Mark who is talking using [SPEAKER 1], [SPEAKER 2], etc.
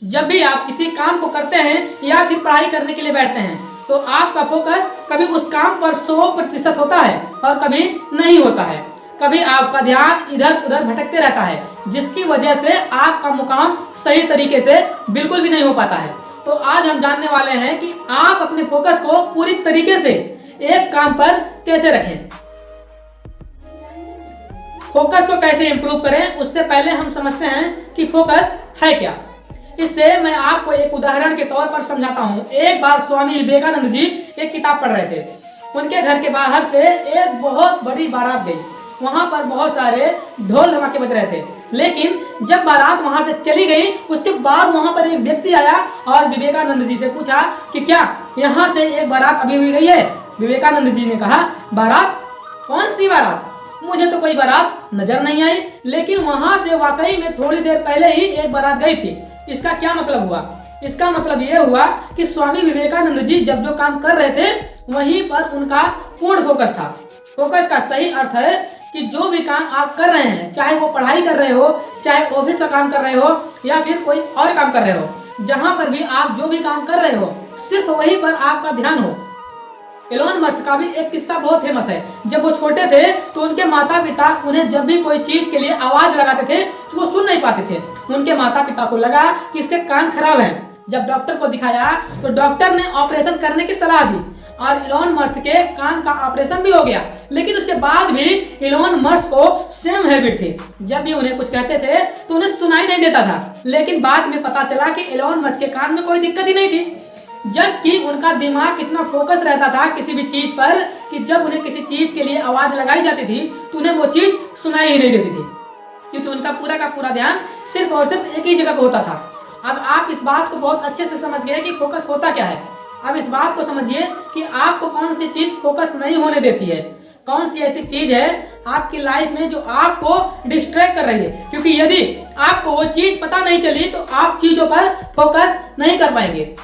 [SPEAKER 1] जब भी आप किसी काम को करते हैं या फिर पढ़ाई करने के लिए बैठते हैं तो आपका फोकस कभी उस काम पर 100% होता है और कभी नहीं होता है। कभी आपका ध्यान इधर उधर भटकते रहता है, जिसकी वजह से आपका मुकाम सही तरीके से बिल्कुल भी नहीं हो पाता है। तो आज हम जानने वाले हैं कि आप अपने फोकस को पूरी तरीके से एक काम पर कैसे रखें। फोकस को कैसे इंप्रूव करें, उससे पहले हम समझते हैं कि फोकस है क्या। इससे मैं आपको एक उदाहरण के तौर पर समझाता हूं। एक बार स्वामी विवेकानंद जी एक किताब पढ़ रहे थे। उनके घर के बाहर से एक बहुत बड़ी बारात गई। वहां पर बहुत सारे ढोल धमाके बज रहे थे, लेकिन जब बारात वहां से चली गई उसके बाद वहां पर एक व्यक्ति आया और विवेकानंद जी से पूछा कि क्या यहाँ से एक बारात अभी भी गई है। विवेकानंद जी ने कहा, बारात? कौन सी बारात? मुझे तो कोई बारात नजर नहीं आई, लेकिन वहां से वाकई में थोड़ी देर पहले ही एक बारात गई थी। इसका क्या मतलब हुआ? इसका मतलब यह हुआ कि स्वामी विवेकानंद जी जब जो काम कर रहे थे वहीं पर उनका पूर्ण फोकस था। फोकस का सही अर्थ है कि जो भी काम आप कर रहे हैं, चाहे वो पढ़ाई कर रहे हो, चाहे ऑफिस का काम कर रहे हो या फिर कोई और काम कर रहे हो, जहां पर भी आप जो भी काम कर रहे हो सिर्फ वहीं पर आपका ध्यान हो। एलोन मस्क का भी एक किस्सा बहुत फेमस है। जब वो छोटे थे तो उनके माता पिता उन्हें जब भी कोई चीज के लिए आवाज लगाते थे तो वो सुन नहीं पाते थे। उनके माता पिता को लगा कि इसके कान खराब हैं। जब डॉक्टर को दिखाया तो डॉक्टर ने ऑपरेशन करने की सलाह दी और एलोन मस्क के कान का ऑपरेशन भी हो गया। लेकिन उसके बाद भी एलोन मस्क को सेम हैबिट थी। जब भी उन्हें कुछ कहते थे तो उन्हें सुनाई नहीं देता था, लेकिन बाद में पता चला कि एलोन मस्क के कान में कोई दिक्कत ही नहीं थी। जबकि उनका दिमाग इतना फोकस रहता था किसी भी चीज पर कि जब उन्हें किसी चीज के लिए आवाज लगाई जाती थी तो उन्हें वो चीज सुनाई ही नहीं देती थी, क्योंकि उनका पूरा का पूरा ध्यान सिर्फ और सिर्फ एक ही जगह पर होता था। अब आप इस बात को बहुत अच्छे से समझ गए कि फोकस होता क्या है। अब इस बात को समझिए कि आपको कौन सी चीज फोकस नहीं होने देती है। कौन सी ऐसी चीज है आपकी लाइफ में जो आपको डिस्ट्रैक्ट कर रही है, क्योंकि यदि आपको वो चीज पता नहीं चली तो आप चीजों पर फोकस नहीं कर पाएंगे।